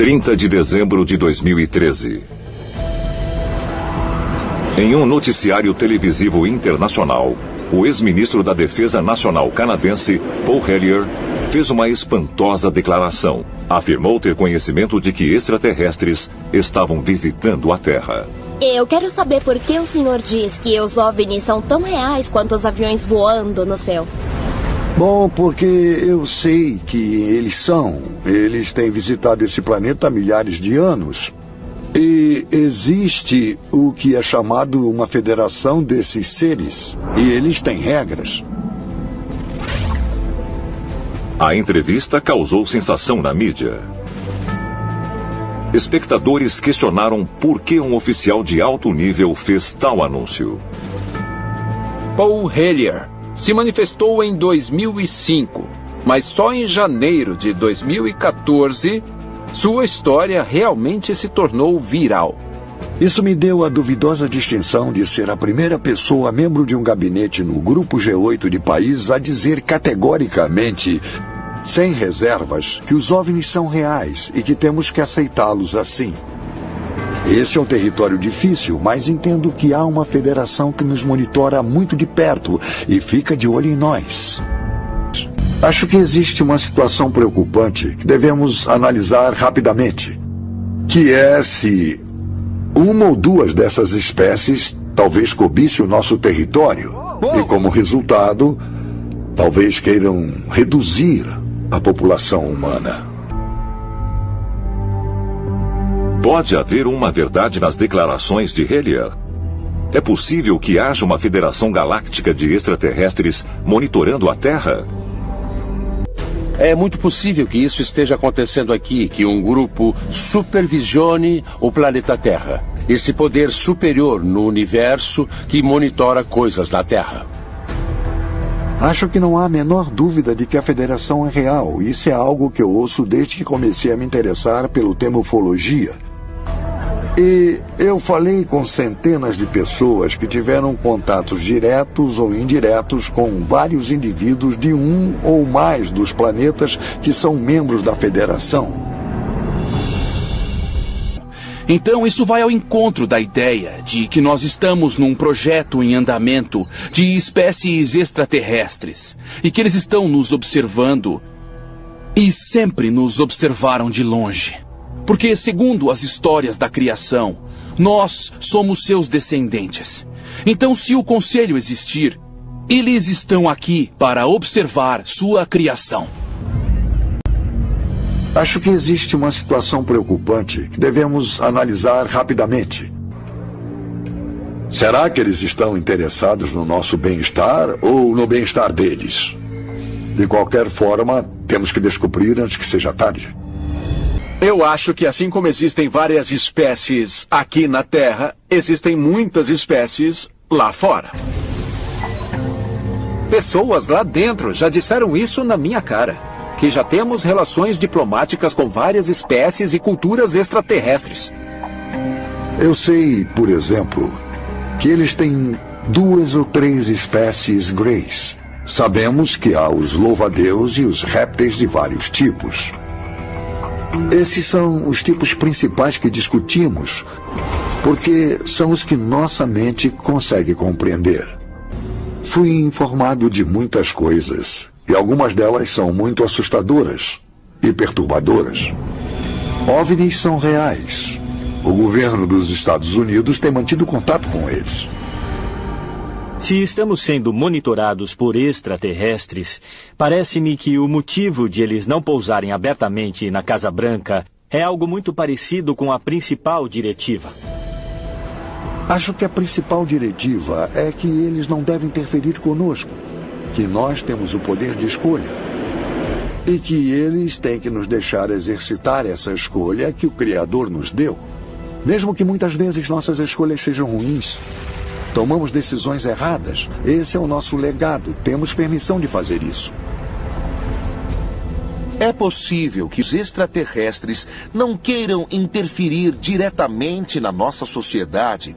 30 de dezembro de 2013. Em um noticiário televisivo internacional, o ex-ministro da Defesa Nacional canadense, Paul Hellyer, fez uma espantosa declaração. Afirmou ter conhecimento de que extraterrestres estavam visitando a Terra. Eu quero saber por que o senhor diz que os OVNIs são tão reais quanto os aviões voando no céu. Bom, porque eu sei que eles são. Eles têm visitado esse planeta há milhares de anos. E existe o que é chamado uma federação desses seres. E eles têm regras. A entrevista causou sensação na mídia. Espectadores questionaram por que um oficial de alto nível fez tal anúncio. Paul Hellyer se manifestou em 2005, mas só em janeiro de 2014, sua história realmente se tornou viral. Isso me deu a duvidosa distinção de ser a primeira pessoa membro de um gabinete no Grupo G8 de países a dizer categoricamente, sem reservas, que os OVNIs são reais e que temos que aceitá-los assim. Esse é um território difícil, mas entendo que há uma federação que nos monitora muito de perto e fica de olho em nós. Acho que existe uma situação preocupante que devemos analisar rapidamente, que é se uma ou duas dessas espécies talvez cobisse o nosso território e, como resultado, talvez queiram reduzir a população humana. Pode haver uma verdade nas declarações de Hellyer? É possível que haja uma federação galáctica de extraterrestres monitorando a Terra? É muito possível que isso esteja acontecendo aqui, que um grupo supervisione o planeta Terra. Esse poder superior no universo que monitora coisas na Terra. Acho que não há a menor dúvida de que a federação é real. Isso é algo que eu ouço desde que comecei a me interessar pelo tema ufologia. E eu falei com centenas de pessoas que tiveram contatos diretos ou indiretos com vários indivíduos de um ou mais dos planetas que são membros da federação. Então isso vai ao encontro da ideia de que nós estamos num projeto em andamento de espécies extraterrestres e que eles estão nos observando e sempre nos observaram de longe. Porque, segundo as histórias da criação, nós somos seus descendentes. Então, se o conselho existir, eles estão aqui para observar sua criação. Acho que existe uma situação preocupante que devemos analisar rapidamente. Será que eles estão interessados no nosso bem-estar ou no bem-estar deles? De qualquer forma, temos que descobrir antes que seja tarde. Eu acho que assim como existem várias espécies aqui na Terra, existem muitas espécies lá fora. Pessoas lá dentro já disseram isso na minha cara, que já temos relações diplomáticas com várias espécies e culturas extraterrestres. Eu sei, por exemplo, que eles têm 2 ou 3 espécies greys. Sabemos que há os louva-a-Deus e os répteis de vários tipos. Esses são os tipos principais que discutimos, porque são os que nossa mente consegue compreender. Fui informado de muitas coisas, e algumas delas são muito assustadoras e perturbadoras. OVNIs são reais. O governo dos Estados Unidos tem mantido contato com eles. Se estamos sendo monitorados por extraterrestres, parece-me que o motivo de eles não pousarem abertamente na Casa Branca é algo muito parecido com a principal diretiva. Acho que a principal diretiva é que eles não devem interferir conosco, que nós temos o poder de escolha e que eles têm que nos deixar exercitar essa escolha que o Criador nos deu, mesmo que muitas vezes nossas escolhas sejam ruins. Tomamos decisões erradas. Esse é o nosso legado. Temos permissão de fazer isso. É possível que os extraterrestres não queiram interferir diretamente na nossa sociedade,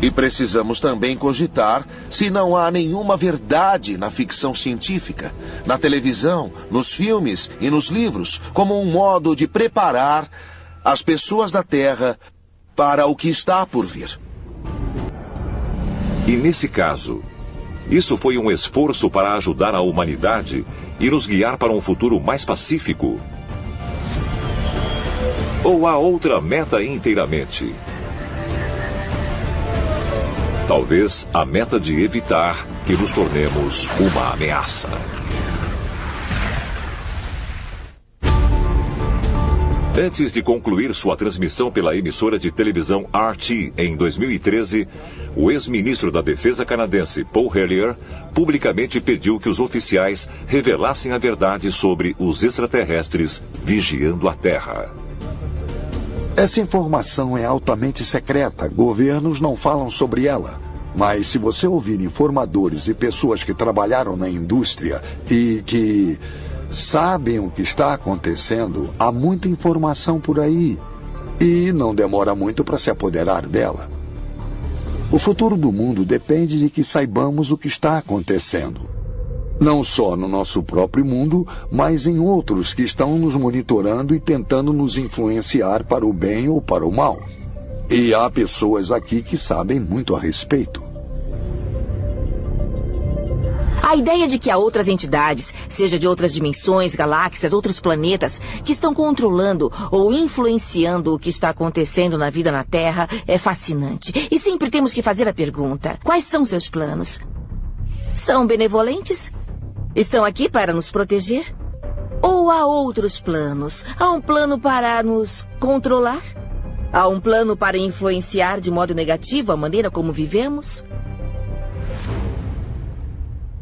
E precisamos também cogitar se não há nenhuma verdade na ficção científica, na televisão, nos filmes e nos livros, como um modo de preparar as pessoas da Terra para o que está por vir. E nesse caso, isso foi um esforço para ajudar a humanidade e nos guiar para um futuro mais pacífico? Ou há outra meta inteiramente? Talvez a meta de evitar que nos tornemos uma ameaça. Antes de concluir sua transmissão pela emissora de televisão RT em 2013, o ex-ministro da Defesa canadense, Paul Hellyer, publicamente pediu que os oficiais revelassem a verdade sobre os extraterrestres vigiando a Terra. Essa informação é altamente secreta. Governos não falam sobre ela. Mas se você ouvir informadores e pessoas que trabalharam na indústria e que sabem o que está acontecendo, há muita informação por aí. E não demora muito para se apoderar dela. O futuro do mundo depende de que saibamos o que está acontecendo. Não só no nosso próprio mundo, mas em outros que estão nos monitorando e tentando nos influenciar para o bem ou para o mal. E há pessoas aqui que sabem muito a respeito. A ideia de que há outras entidades, seja de outras dimensões, galáxias, outros planetas, que estão controlando ou influenciando o que está acontecendo na vida na Terra é fascinante. E sempre temos que fazer a pergunta: quais são seus planos? São benevolentes? Estão aqui para nos proteger? Ou há outros planos? Há um plano para nos controlar? Há um plano para influenciar de modo negativo a maneira como vivemos?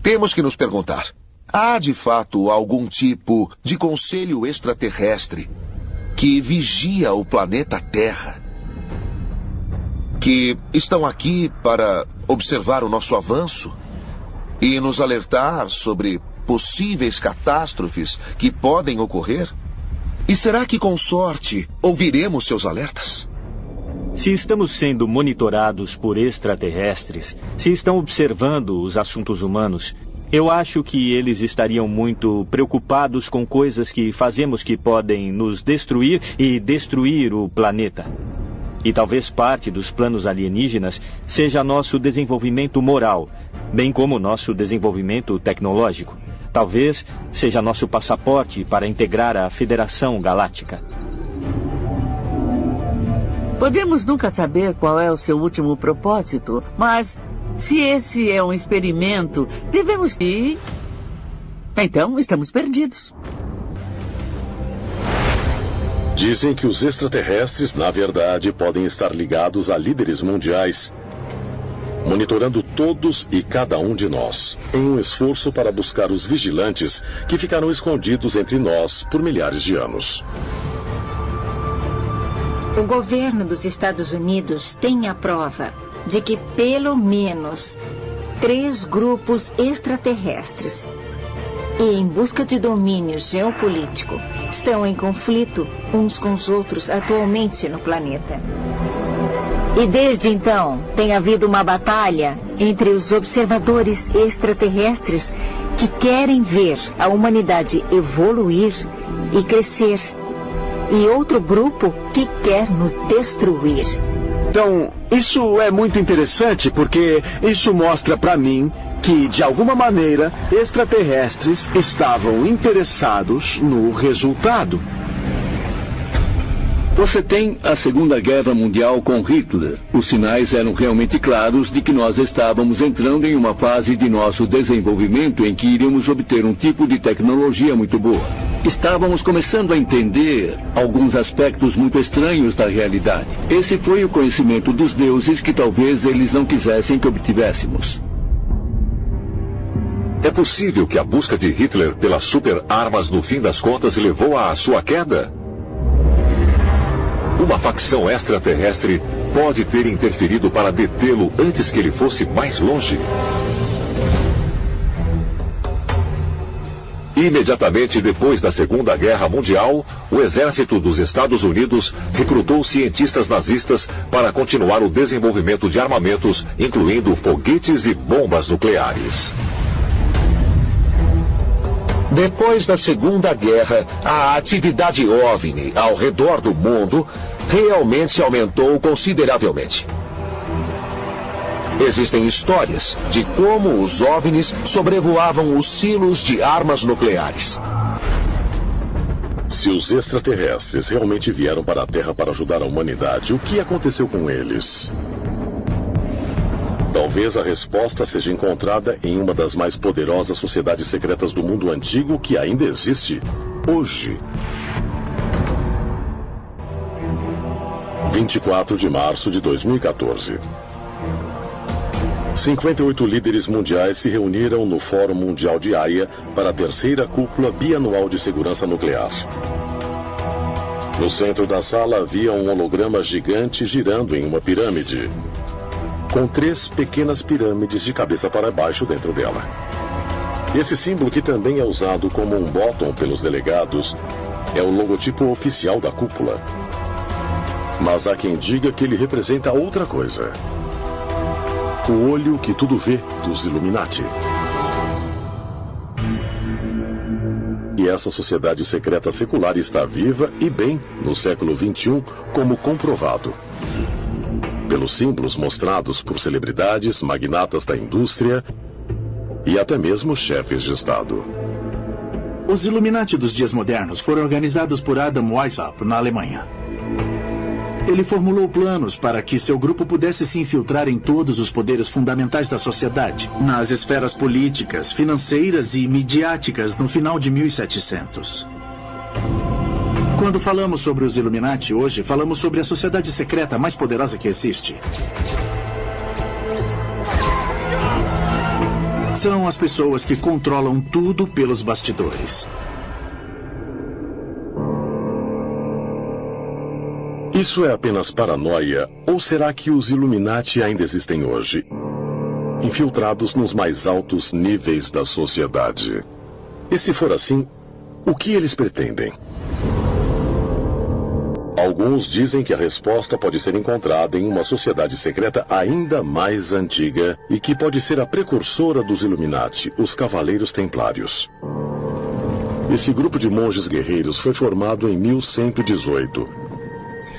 Temos que nos perguntar: há de fato algum tipo de conselho extraterrestre que vigia o planeta Terra? Que estão aqui para observar o nosso avanço e nos alertar sobre possíveis catástrofes que podem ocorrer? E será que, com sorte, ouviremos seus alertas? Se estamos sendo monitorados por extraterrestres, se estão observando os assuntos humanos, eu acho que eles estariam muito preocupados com coisas que fazemos que podem nos destruir e destruir o planeta. E talvez parte dos planos alienígenas seja nosso desenvolvimento moral, bem como nosso desenvolvimento tecnológico. Talvez seja nosso passaporte para integrar a Federação Galáctica. Podemos nunca saber qual é o seu último propósito, mas se esse é um experimento, devemos ir. Então, estamos perdidos. Dizem que os extraterrestres, na verdade, podem estar ligados a líderes mundiais, monitorando todos e cada um de nós, em um esforço para buscar os vigilantes que ficaram escondidos entre nós por milhares de anos. O governo dos Estados Unidos tem a prova de que pelo menos 3 grupos extraterrestres e em busca de domínio geopolítico estão em conflito uns com os outros atualmente no planeta. E desde então tem havido uma batalha entre os observadores extraterrestres que querem ver a humanidade evoluir e crescer, e outro grupo que quer nos destruir. Então, isso é muito interessante porque isso mostra para mim que, de alguma maneira, extraterrestres estavam interessados no resultado. Você tem a Segunda Guerra Mundial com Hitler. Os sinais eram realmente claros de que nós estávamos entrando em uma fase de nosso desenvolvimento em que iríamos obter um tipo de tecnologia muito boa. Estávamos começando a entender alguns aspectos muito estranhos da realidade. Esse foi o conhecimento dos deuses que talvez eles não quisessem que obtivéssemos. É possível que a busca de Hitler pelas super-armas no fim das contas levou à sua queda? Uma facção extraterrestre pode ter interferido para detê-lo antes que ele fosse mais longe. Imediatamente depois da Segunda Guerra Mundial, o exército dos Estados Unidos recrutou cientistas nazistas para continuar o desenvolvimento de armamentos, incluindo foguetes e bombas nucleares. Depois da Segunda Guerra, a atividade OVNI ao redor do mundo realmente aumentou consideravelmente. Existem histórias de como os OVNIs sobrevoavam os silos de armas nucleares. Se os extraterrestres realmente vieram para a Terra para ajudar a humanidade, o que aconteceu com eles? Talvez a resposta seja encontrada em uma das mais poderosas sociedades secretas do mundo antigo que ainda existe hoje. 24 de março de 2014. 58 líderes mundiais se reuniram no Fórum Mundial de Haia para a terceira cúpula bianual de segurança nuclear. No centro da sala havia um holograma gigante girando em uma pirâmide, com 3 pequenas pirâmides de cabeça para baixo dentro dela. Esse símbolo, que também é usado como um bottom pelos delegados, é o logotipo oficial da cúpula. Mas há quem diga que ele representa outra coisa. O olho que tudo vê dos Illuminati. E essa sociedade secreta secular está viva e bem no século XXI, como comprovado pelos símbolos mostrados por celebridades, magnatas da indústria e até mesmo chefes de Estado. Os Illuminati dos dias modernos foram organizados por Adam Weishaupt na Alemanha. Ele formulou planos para que seu grupo pudesse se infiltrar em todos os poderes fundamentais da sociedade, nas esferas políticas, financeiras e midiáticas no final de 1700. Quando falamos sobre os Illuminati hoje, falamos sobre a sociedade secreta mais poderosa que existe. São as pessoas que controlam tudo pelos bastidores. Isso é apenas paranoia, ou será que os Illuminati ainda existem hoje, infiltrados nos mais altos níveis da sociedade? E se for assim, o que eles pretendem? Alguns dizem que a resposta pode ser encontrada em uma sociedade secreta ainda mais antiga e que pode ser a precursora dos Illuminati, os Cavaleiros Templários. Esse grupo de monges guerreiros foi formado em 1118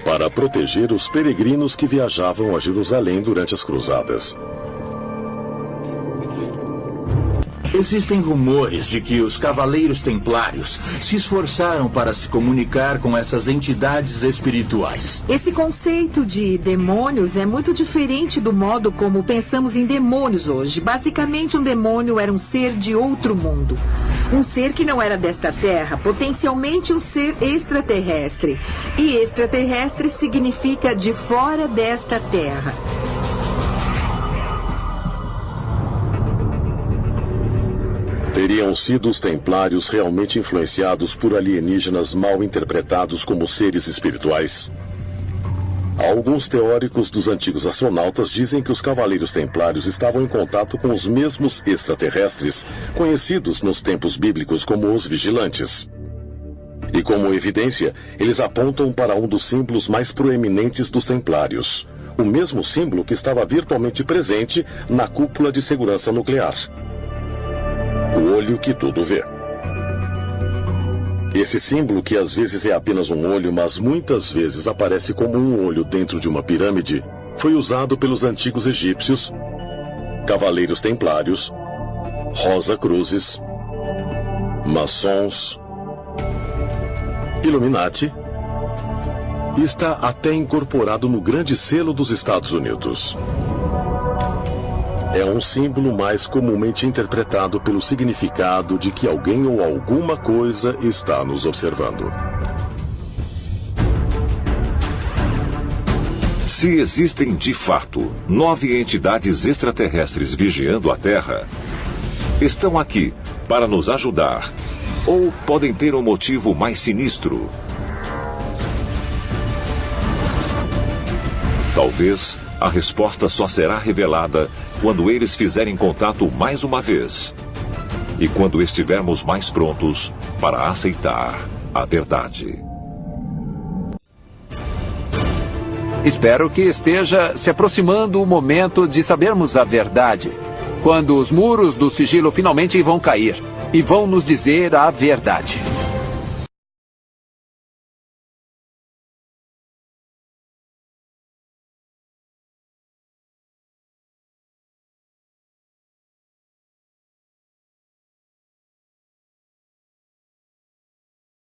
para proteger os peregrinos que viajavam a Jerusalém durante as cruzadas. Existem rumores de que os Cavaleiros Templários se esforçaram para se comunicar com essas entidades espirituais. Esse conceito de demônios é muito diferente do modo como pensamos em demônios hoje. Basicamente, um demônio era um ser de outro mundo. Um ser que não era desta terra, potencialmente um ser extraterrestre. E extraterrestre significa de fora desta terra. Teriam sido os templários realmente influenciados por alienígenas mal interpretados como seres espirituais? Alguns teóricos dos antigos astronautas dizem que os Cavaleiros Templários estavam em contato com os mesmos extraterrestres, conhecidos nos tempos bíblicos como os Vigilantes. E como evidência, eles apontam para um dos símbolos mais proeminentes dos Templários, o mesmo símbolo que estava virtualmente presente na cúpula de segurança nuclear. O olho que tudo vê. Esse símbolo, que às vezes é apenas um olho, mas muitas vezes aparece como um olho dentro de uma pirâmide, foi usado pelos antigos egípcios, Cavaleiros Templários, Rosa-Cruzes, Maçons, Illuminati, e está até incorporado no Grande Selo dos Estados Unidos. É um símbolo mais comumente interpretado pelo significado de que alguém ou alguma coisa está nos observando. Se existem de fato 9 entidades extraterrestres vigiando a Terra, estão aqui para nos ajudar, ou podem ter um motivo mais sinistro. Talvez a resposta só será revelada quando eles fizerem contato mais uma vez. e quando estivermos mais prontos para aceitar a verdade. Espero que esteja se aproximando o momento de sabermos a verdade, quando os muros do sigilo finalmente vão cair e vão nos dizer a verdade.